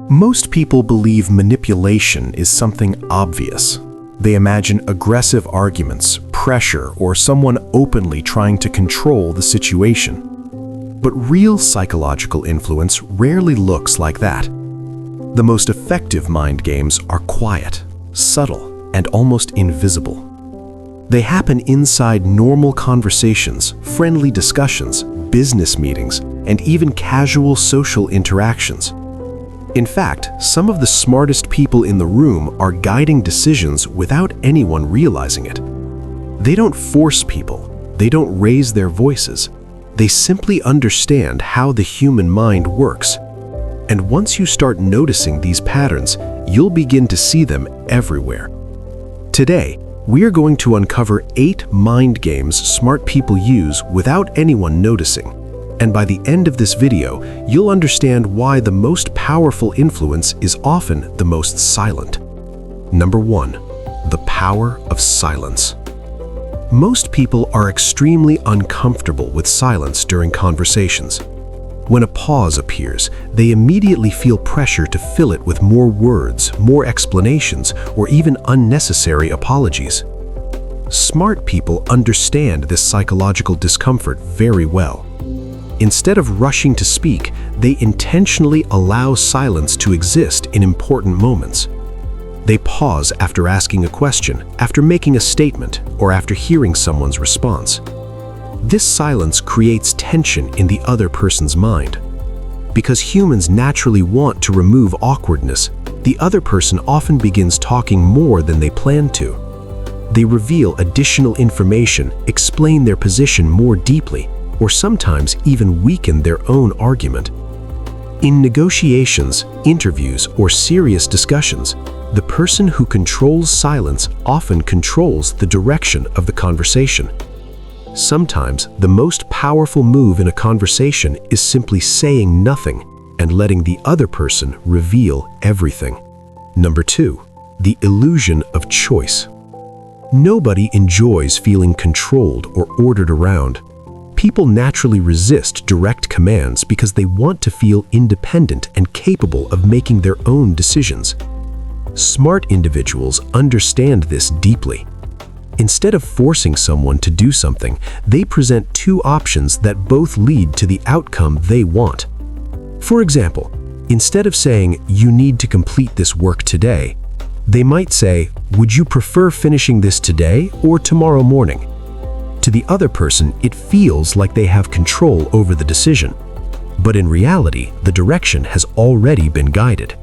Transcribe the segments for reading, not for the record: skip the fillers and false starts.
Most people believe manipulation is something obvious. They imagine aggressive arguments, pressure, or someone openly trying to control the situation. But real psychological influence rarely looks like that. The most effective mind games are quiet, subtle, and almost invisible. They happen inside normal conversations, friendly discussions, business meetings, and even casual social interactions. In fact, some of the smartest people in the room are guiding decisions without anyone realizing it. They don't force people. They don't raise their voices. They simply understand how the human mind works. And once you start noticing these patterns, you'll begin to see them everywhere. Today, we're going to uncover 8 mind games smart people use without anyone noticing. And by the end of this video, you'll understand why the most powerful influence is often the most silent. Number 1. The power of silence. Most people are extremely uncomfortable with silence during conversations. When a pause appears, they immediately feel pressure to fill it with more words, more explanations, or even unnecessary apologies. Smart people understand this psychological discomfort very well. Instead of rushing to speak, they intentionally allow silence to exist in important moments. They pause after asking a question, after making a statement, or after hearing someone's response. This silence creates tension in the other person's mind. Because humans naturally want to remove awkwardness, the other person often begins talking more than they planned to. They reveal additional information, explain their position more deeply, or sometimes even weaken their own argument. In negotiations, interviews, or serious discussions, the person who controls silence often controls the direction of the conversation. Sometimes, the most powerful move in a conversation is simply saying nothing and letting the other person reveal everything. Number 2. The illusion of choice. Nobody enjoys feeling controlled or ordered around. People naturally resist direct commands because they want to feel independent and capable of making their own decisions. Smart individuals understand this deeply. Instead of forcing someone to do something, they present 2 options that both lead to the outcome they want. For example, instead of saying, "You need to complete this work today," they might say, "Would you prefer finishing this today or tomorrow morning?" To the other person, it feels like they have control over the decision. But in reality, the direction has already been guided.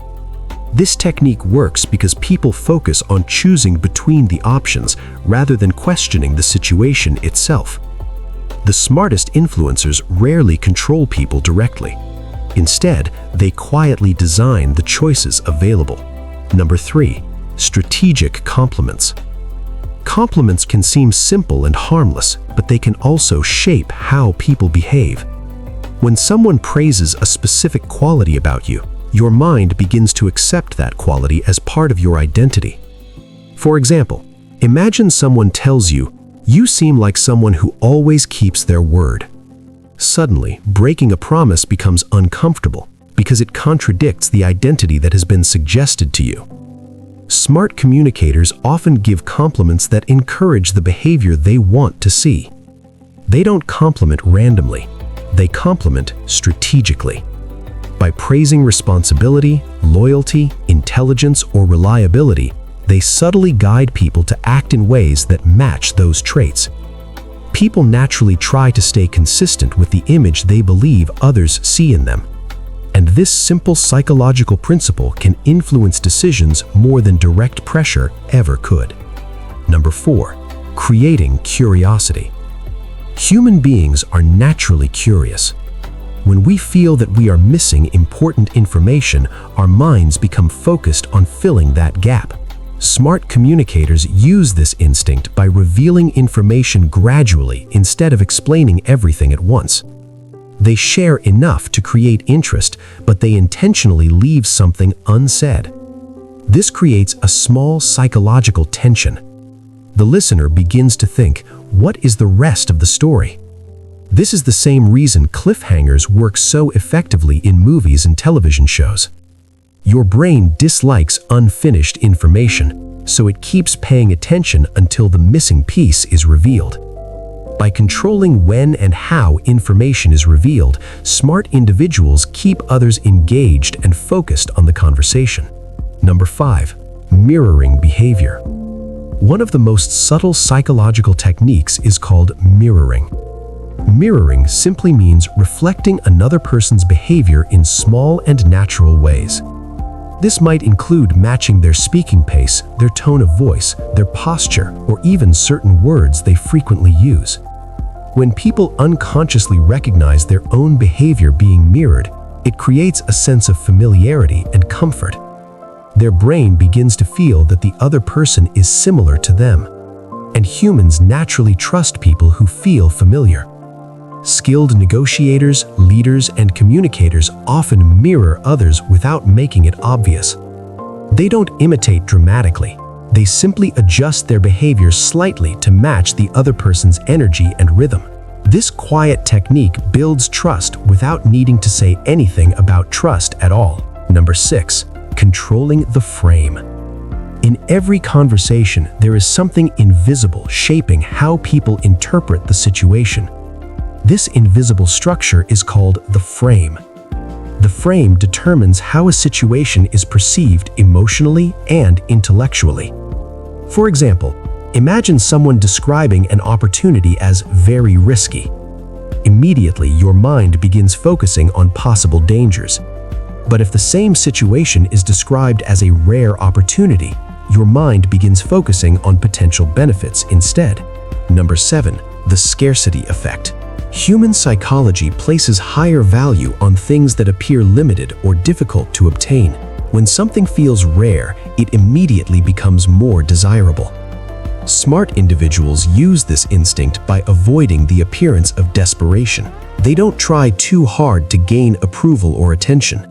This technique works because people focus on choosing between the options rather than questioning the situation itself. The smartest influencers rarely control people directly. Instead, they quietly design the choices available. Number 3. Strategic compliments. Compliments can seem simple and harmless, but they can also shape how people behave. When someone praises a specific quality about you, your mind begins to accept that quality as part of your identity. For example, imagine someone tells you, "You seem like someone who always keeps their word." Suddenly, breaking a promise becomes uncomfortable because it contradicts the identity that has been suggested to you. Smart communicators often give compliments that encourage the behavior they want to see. They don't compliment randomly. They compliment strategically. By praising responsibility, loyalty, intelligence, or reliability, they subtly guide people to act in ways that match those traits. People naturally try to stay consistent with the image they believe others see in them. And this simple psychological principle can influence decisions more than direct pressure ever could. Number 4. Creating curiosity. Human beings are naturally curious. When we feel that we are missing important information, our minds become focused on filling that gap. Smart communicators use this instinct by revealing information gradually instead of explaining everything at once. They share enough to create interest, but they intentionally leave something unsaid. This creates a small psychological tension. The listener begins to think, what is the rest of the story? This is the same reason cliffhangers work so effectively in movies and television shows. Your brain dislikes unfinished information, so it keeps paying attention until the missing piece is revealed. By controlling when and how information is revealed, smart individuals keep others engaged and focused on the conversation. Number 5. Mirroring behavior. One of the most subtle psychological techniques is called mirroring. Mirroring simply means reflecting another person's behavior in small and natural ways. This might include matching their speaking pace, their tone of voice, their posture, or even certain words they frequently use. When people unconsciously recognize their own behavior being mirrored, it creates a sense of familiarity and comfort. Their brain begins to feel that the other person is similar to them, and humans naturally trust people who feel familiar. Skilled negotiators, leaders, and communicators often mirror others without making it obvious. They don't imitate dramatically. They simply adjust their behavior slightly to match the other person's energy and rhythm. This quiet technique builds trust without needing to say anything about trust at all. Number 6. Controlling the frame. In every conversation, there is something invisible shaping how people interpret the situation. This invisible structure is called the frame. The frame determines how a situation is perceived emotionally and intellectually. For example, imagine someone describing an opportunity as very risky. Immediately, your mind begins focusing on possible dangers. But if the same situation is described as a rare opportunity, your mind begins focusing on potential benefits instead. Number 7. The scarcity effect. Human psychology places higher value on things that appear limited or difficult to obtain. When something feels rare, it immediately becomes more desirable. Smart individuals use this instinct by avoiding the appearance of desperation. They don't try too hard to gain approval or attention.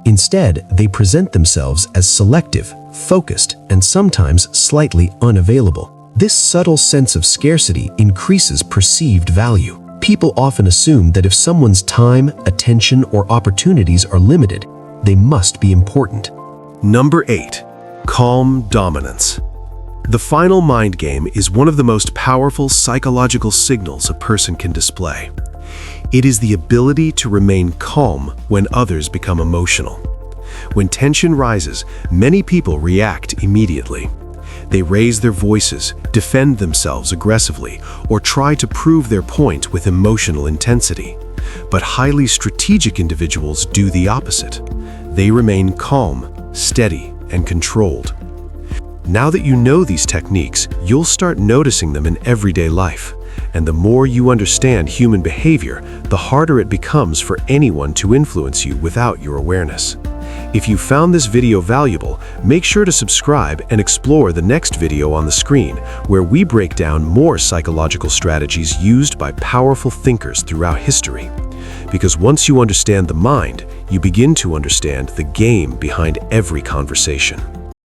Instead, they present themselves as selective, focused, and sometimes slightly unavailable. This subtle sense of scarcity increases perceived value. People often assume that if someone's time, attention, or opportunities are limited, they must be important. Number 8. Calm dominance. The final mind game is one of the most powerful psychological signals a person can display. It is the ability to remain calm when others become emotional. When tension rises, many people react immediately. They raise their voices, defend themselves aggressively, or try to prove their point with emotional intensity. But highly strategic individuals do the opposite. They remain calm, steady, and controlled. Now that you know these techniques, you'll start noticing them in everyday life. And the more you understand human behavior, the harder it becomes for anyone to influence you without your awareness. If you found this video valuable, make sure to subscribe and explore the next video on the screen, where we break down more psychological strategies used by powerful thinkers throughout history. Because once you understand the mind, you begin to understand the game behind every conversation.